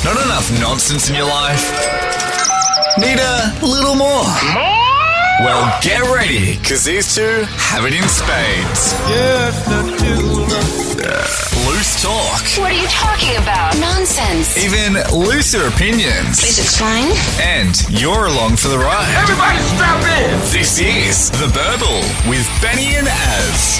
Not enough nonsense in your life? Need a little more? Well, get ready, because these two have it in spades. Yes, the children. Loose talk. What are you talking about? Nonsense. Even looser opinions. Please explain. And you're along for the ride. Everybody strap in. This is The Burble with Benny and Az.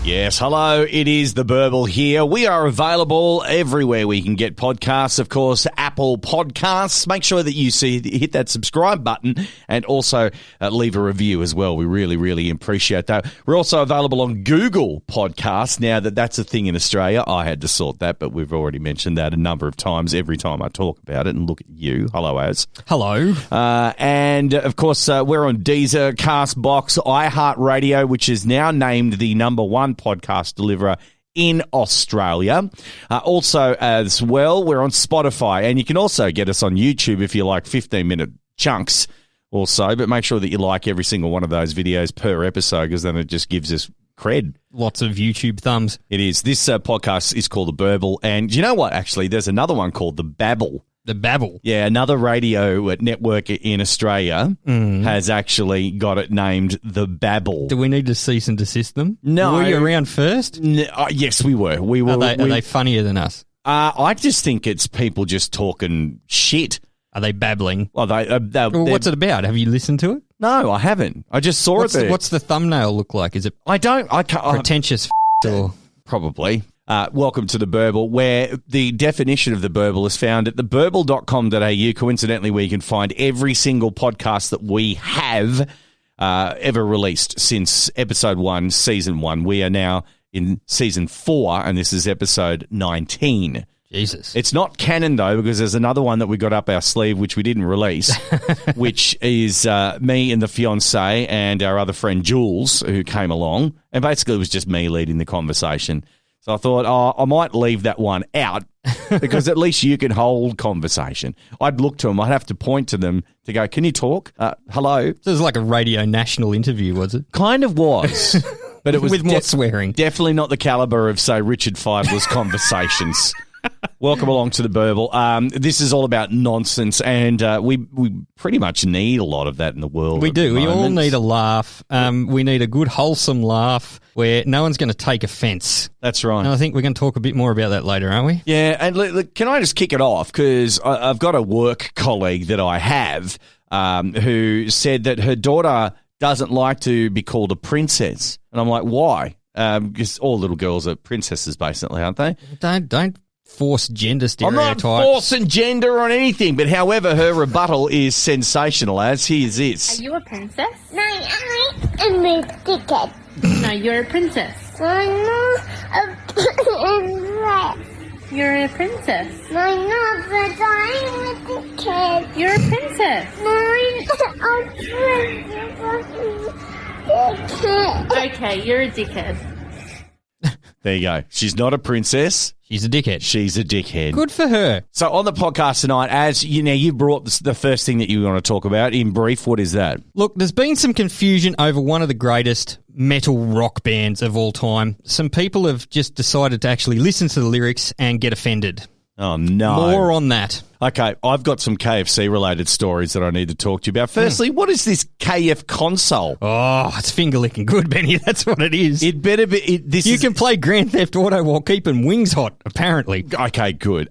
Yes, hello, it is The Burble here. We are available everywhere we can get podcasts, of course, Apple Podcasts. Make sure that you hit that subscribe button and also leave a review as well. We really, really appreciate that. We're also available on Google Podcasts now that that's a thing in Australia. I had to sort that, but we've already mentioned that a number of times every time I talk about it. And look at you. Hello, Az. Hello. And, of course, we're on Deezer, Castbox, iHeartRadio, which is now named the number one podcast deliverer in Australia. Also, as well, we're on Spotify, and you can also get us on YouTube if you like 15-minute chunks or so, but make sure that you like every single one of those videos per episode, because then it just gives us cred. Lots of YouTube thumbs. It is. This podcast is called The Burble, and you know what, actually, there's another one called The Babble. The Babble. Yeah, another radio network in Australia has actually got it named The Babble. Do we need to cease and desist them? No. Were you around first? Yes, we were. We were. Are they funnier than us? I just think it's people just talking shit. Are they babbling? Well, Well, what's it about? Have you listened to it? No, I haven't. I just saw it there. What's the thumbnail look like? Is it I can't. pretentious or... Probably. Welcome to The Burble, where the definition of The Burble is found at theburble.com.au, coincidentally, where you can find every single podcast that we have ever released since episode 1, season 1. We are now in season 4, and this is episode 19. Jesus. It's not canon, though, because there's another one that we got up our sleeve, which we didn't release, which is me and the fiancé and our other friend Jules, who came along. And basically it was just me leading the conversation. So I thought, I might leave that one out because at least you can hold conversation. I'd look to them. I'd have to point to them to go, can you talk? Hello? So it was like a Radio National interview, was it? Kind of was. But it was with more swearing. Definitely not the caliber of, say, Richard Fidler's conversations. Welcome along to The Burble. This is all about nonsense, and we pretty much need a lot of that in the world. We do. We all need a laugh. We need a good, wholesome laugh where no one's going to take offence. That's right. And I think we're going to talk a bit more about that later, aren't we? Yeah, and look, can I just kick it off? Because I've got a work colleague that I have who said that her daughter doesn't like to be called a princess. And I'm like, why? Because all little girls are princesses, basically, aren't they? Don't force gender stereotypes. I'm not forcing gender on anything, but however, her rebuttal is sensational, as here's this. Are you a princess? No, I am a ticket. No, you're a princess. I'm not a princess. You're a princess. I'm not, but I'm a ticket. You're a princess. I'm a princess. Okay, you're a dickhead. There you go. She's not a princess. She's a dickhead. She's a dickhead. Good for her. So on the podcast tonight, as you know, you brought the first thing that you want to talk about. In brief, what is that? Look, there's been some confusion over one of the greatest metal rock bands of all time. Some people have just decided to actually listen to the lyrics and get offended. Oh, no. More on that. Okay, I've got some KFC-related stories that I need to talk to you about. Firstly, what is this KF console? Oh, it's finger-licking good, Benny. That's what it is. It better be... You can play Grand Theft Auto while keeping wings hot, apparently. Okay, good.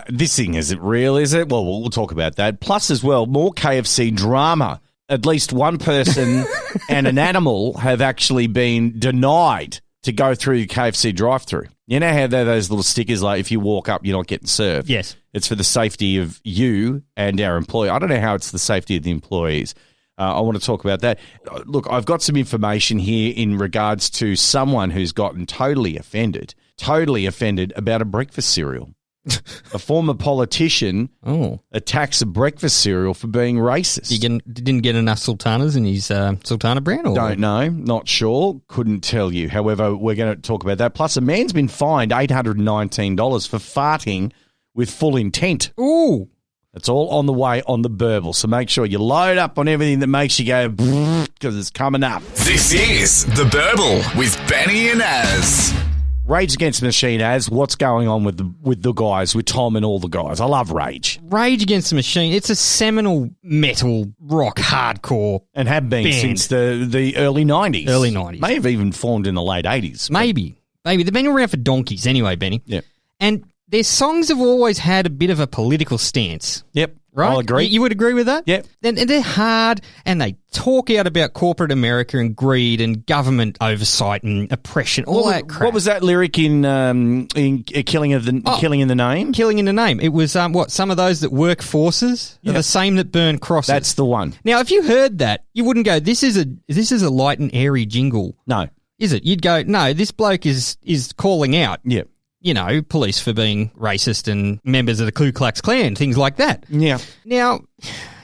This thing isn't real, is it? Well, we'll talk about that. Plus, as well, more KFC drama. At least one person and an animal have actually been denied to go through the KFC drive-thru. You know how those little stickers, like if you walk up, you're not getting served? Yes. It's for the safety of you and our employee. I don't know how it's the safety of the employees. I want to talk about that. Look, I've got some information here in regards to someone who's gotten totally offended about a breakfast cereal. A former politician attacks a breakfast cereal for being racist. He didn't get enough sultanas in his sultana brand? Or? Don't know. Not sure. Couldn't tell you. However, we're going to talk about that. Plus, a man's been fined $819 for farting with full intent. Ooh. It's all on the way on the Burble. So make sure you load up on everything that makes you go because it's coming up. This is The Burble with Benny and Az. Rage Against the Machine as what's going on with the guys, with Tom and all the guys. I love Rage. Rage Against the Machine, it's a seminal metal, rock, hardcore And have been band. since the early 90s. Early 90s. May have even formed in the late 80s. Maybe. They've been around for donkeys anyway, Benny. Yep. And their songs have always had a bit of a political stance. Yep. Right? I'll agree. You would agree with that? Yep. And they're hard, and they talk out about corporate America and greed and government oversight and oppression, all that crap. What was that lyric in Killing in the Name? Killing in the Name. It was, some of those that work forces are the same that burn crosses. That's the one. Now, if you heard that, you wouldn't go, this is a light and airy jingle. No. Is it? You'd go, no, this bloke is calling out. Yeah. You know, police for being racist and members of the Ku Klux Klan, things like that. Yeah. Now,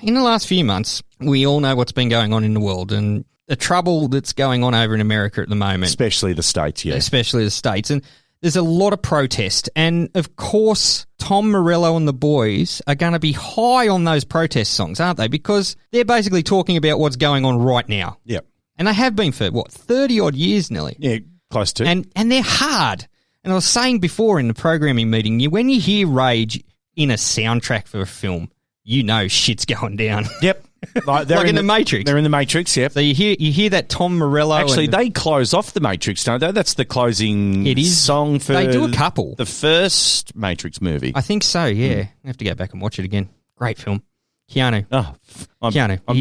in the last few months, we all know what's been going on in the world and the trouble that's going on over in America at the moment. Especially the States, yeah. Especially the States. And there's a lot of protest. And, of course, Tom Morello and the boys are going to be high on those protest songs, aren't they? Because they're basically talking about what's going on right now. Yep. And they have been for, 30-odd years, Nelly? Yeah, close to. And they're hard. And I was saying before in the programming meeting, when you hear Rage in a soundtrack for a film, you know shit's going down. Yep. Like in the Matrix. They're in the Matrix, yep. So you hear that Tom Morello. Actually, they close off the Matrix, don't they? That's the closing song for they do a couple. The first Matrix movie. I think so, yeah. I have to go back and watch it again. Great film. Keanu.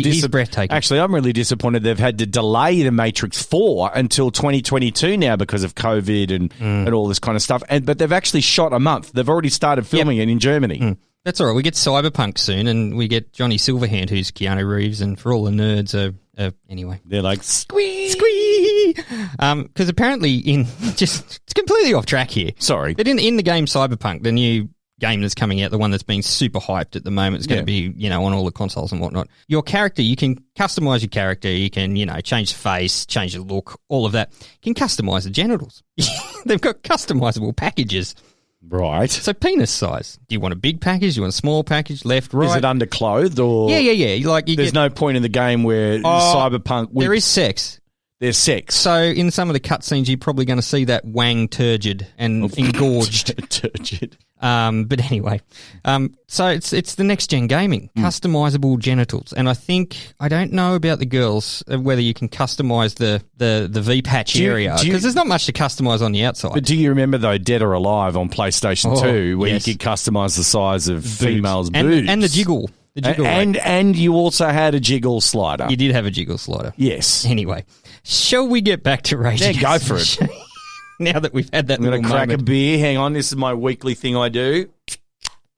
He's breathtaking. Actually, I'm really disappointed they've had to delay the Matrix 4 until 2022 now because of COVID and all this kind of stuff. But they've actually shot a month. They've already started filming it in Germany. That's all right. We get Cyberpunk soon, and we get Johnny Silverhand, who's Keanu Reeves, and for all the nerds, anyway. They're like, squee! Squee! Because apparently it's completely off track here. Sorry. But in the game Cyberpunk, the new game that's coming out, the one that's being super hyped at the moment, it's going to be, on all the consoles and whatnot. Your character, you can customize your character. You can, change the face, change the look, all of that. You can customize the genitals. They've got customizable packages. Right. So penis size. Do you want a big package? Do you want a small package? Left, right? Is it underclothed or? Yeah. There's no point in the game where Cyberpunk. There is sex. There's sex. So in some of the cutscenes, you're probably going to see that wang turgid and engorged. Turgid. But anyway, so it's the next gen gaming, customizable genitals, and I don't know about the girls whether you can customize the V patch area because there's not much to customize on the outside. But do you remember though, Dead or Alive on PlayStation 2, where you could customize the size of females' boobs and the jiggle. And you also had a jiggle slider. You did have a jiggle slider. Yes. Anyway, shall we get back to Rage? Yeah, go for it. Now that we've had that, I'm going to crack moment. a beer. Hang on, this is my weekly thing I do.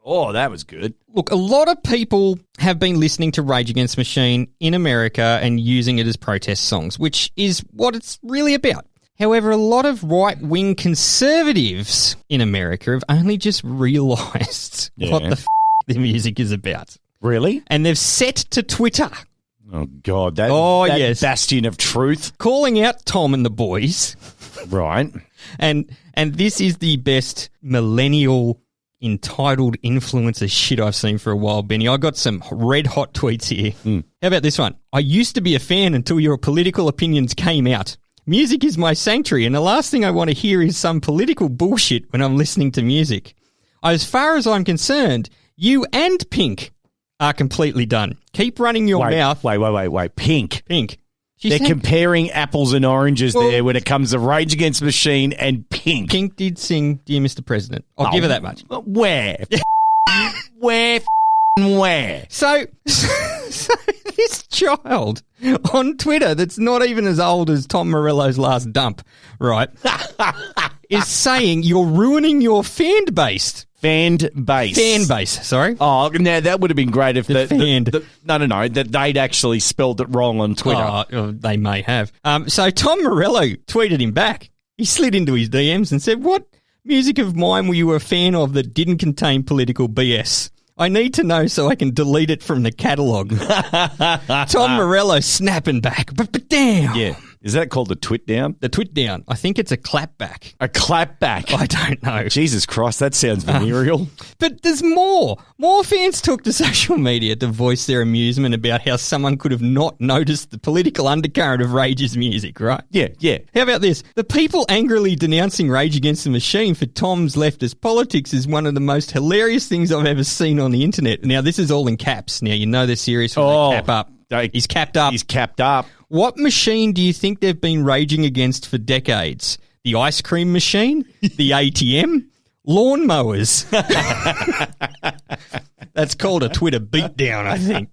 Oh, that was good. Look, a lot of people have been listening to Rage Against the Machine in America and using it as protest songs, which is what it's really about. However, a lot of right-wing conservatives in America have only just realised what the the music is about. Really? And they've set to Twitter. Oh, God. That yes. bastion of truth. Calling out Tom and the boys. Right. And this is the best millennial entitled influencer shit I've seen for a while, Benny. I got some red hot tweets here. How about this one? I used to be a fan until your political opinions came out. Music is my sanctuary, and the last thing I want to hear is some political bullshit when I'm listening to music. As far as I'm concerned, you and Pink are completely done. Keep running your mouth. Wait. Pink. They're comparing apples and oranges there when it comes to Rage Against the Machine and Pink. Pink did sing Dear Mr. President. I'll give her that much. Where? Where? So this child on Twitter that's not even as old as Tom Morello's last dump, right, is saying you're ruining your fan base. Fan base, sorry. Oh, now that would have been great if No, that they'd actually spelled it wrong on Twitter. Oh, they may have. So Tom Morello tweeted him back. He slid into his DMs and said, "What music of mine were you a fan of that didn't contain political BS? I need to know so I can delete it from the catalogue." Tom Morello snapping back. But damn. Yeah. Is that called the twit down? The twit down. I think it's a clapback. A clapback. I don't know. Jesus Christ, that sounds venereal. But there's more. More fans took to social media to voice their amusement about how someone could have not noticed the political undercurrent of Rage's music, right? Yeah. How about this? The people angrily denouncing Rage Against the Machine for Tom's leftist politics is one of the most hilarious things I've ever seen on the internet. Now, this is all in caps. Now, you know they're serious when they cap up. He's capped up. He's capped up. What machine do you think they've been raging against for decades? The ice cream machine? The ATM? Lawnmowers? That's called a Twitter beatdown, I think.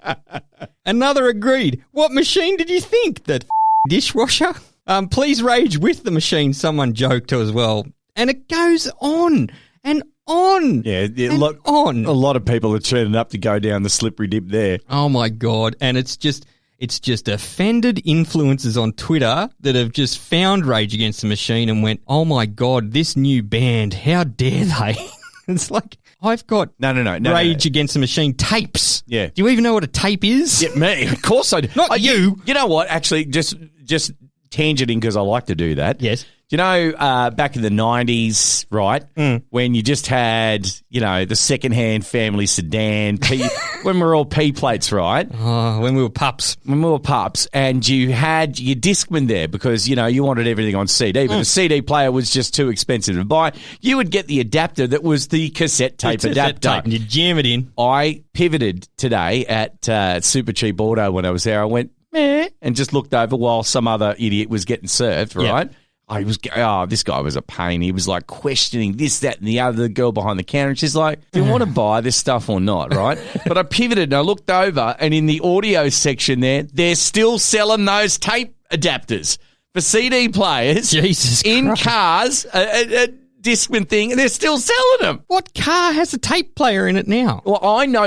Another agreed. What machine did you think? The dishwasher? Please rage with the machine, someone joked as well. And it goes on and on. Yeah, on. A lot of people are turning up to go down the slippery dip there. Oh my God. And it's just offended influencers on Twitter that have just found Rage Against the Machine and went, oh my God, this new band, how dare they? It's like, I've got Rage Against the Machine tapes. Yeah. Do you even know what a tape is? Yeah, me. Of course I do. Not you. You know what? Actually, just tangenting because I like to do that. Yes. Do you know back in the 90s, right, when you just had, the second-hand family sedan, when we were all P-plates, right? Oh, when we were pups. And you had your Discman there because, you wanted everything on CD, but the CD player was just too expensive to buy. You would get the adapter that was the cassette tape adapter. And you jam it in. I pivoted today at Super Cheap Auto when I was there. I went, meh, and just looked over while some other idiot was getting served, right? Yep. This guy was a pain. He was like questioning this, that, and the other. The girl behind the counter, and she's like, do you want to buy this stuff or not, right? But I pivoted and I looked over, and in the audio section there, they're still selling those tape adapters for CD players. Jesus in Christ. Cars, a Discman thing, and they're still selling them. What car has a tape player in it now? Well, I know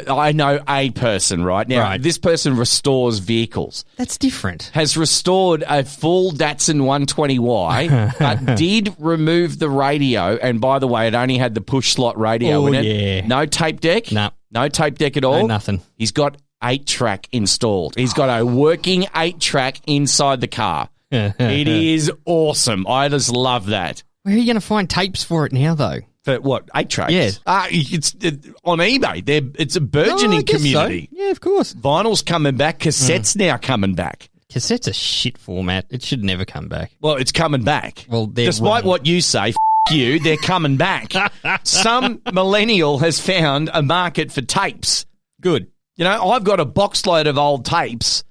I know a person right now. Right. This person restores vehicles. That's different. Has restored a full Datsun 120Y, but did remove the radio. And by the way, it only had the push slot radio in it. Yeah. No tape deck. No tape deck at all. No, nothing. He's got 8-track installed. He's got a working 8-track inside the car. It is awesome. I just love that. Where are you going to find tapes for it now, though? For what? 8 tracks? Yeah. It's on eBay. It's a burgeoning community. So. Yeah, of course. Vinyl's coming back. Cassette's now coming back. Cassette's a shit format. It should never come back. Well, it's coming back. Well, despite what you say, you, they're coming back. Some millennial has found a market for tapes. Good. I've got a box load of old tapes,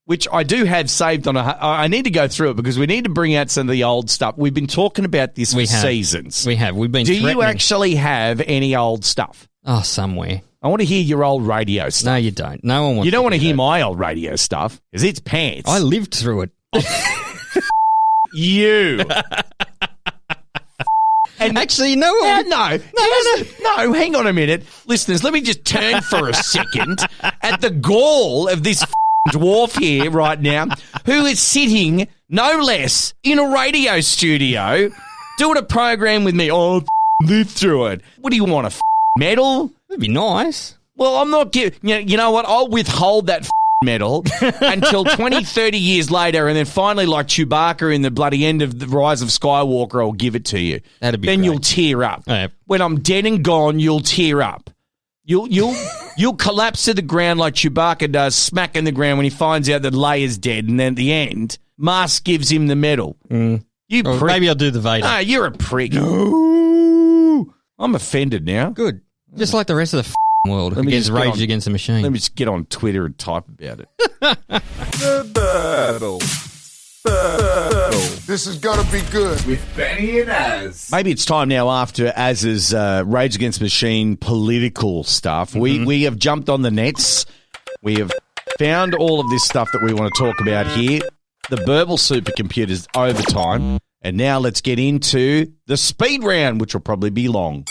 which I do have saved on I need to go through it because we need to bring out some of the old stuff. We've been talking about this for seasons. We have. We've been Do you actually have any old stuff? Oh, somewhere. I want to hear your old radio stuff. No, you don't. No one wants You don't want to hear that. my old radio stuff because it's pants. I lived through it. You. And actually, you know what? No, hang on a minute. Listeners, let me just turn for a second at the gall of this dwarf here right now who is sitting, no less, in a radio studio doing a program with me. Oh, lived through it. What do you want, a medal? That'd be nice. Well, I'm not giving... You know what? I'll withhold that medal until 20, 30 years later, and then finally, like Chewbacca in the bloody end of The Rise of Skywalker, I'll give it to you. That'd be Then great. you'll tear up. Yeah. When I'm dead and gone, you'll tear up. You'll collapse to the ground like Chewbacca does, smacking the ground when he finds out that Leia's dead, and then at the end, Mars gives him the medal. You Or prick. maybe I'll do the Vader. Ah, you're a prick. No. I'm offended now. Good. Just like the rest of the world Let me against just get Rage on- Against the Machine. Let me just get on Twitter and type about it. This is gonna be good. With Benny and Az. Maybe it's time now after Az's Rage Against the Machine political stuff. We have jumped on the nets. We have found all of this stuff that we want to talk about here. The Burble supercomputer's overtime. And now let's get into the speed round, which will probably be long.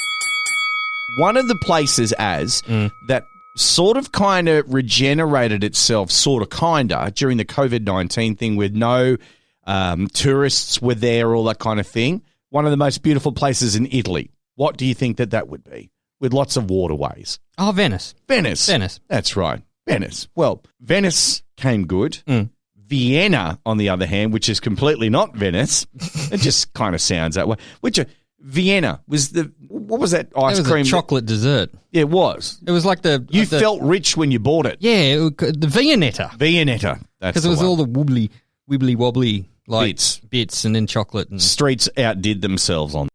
One of the places, that sort of kind of regenerated itself, during the COVID-19 thing with no tourists were there, all that kind of thing. One of the most beautiful places in Italy. What do you think that would be? With lots of waterways. Oh, Venice. Venice. Venice. That's right. Venice. Well, Venice came good. Vienna, on the other hand, which is completely not Venice. It just kind of sounds that way. Vienna was what was that ice It was cream? a chocolate dessert. Yeah, it was. It was like You felt rich when you bought it. Yeah, the Viennetta. Viennetta. Because it was all the wibbly wobbly Bits. bits and then chocolate. And Streets outdid themselves on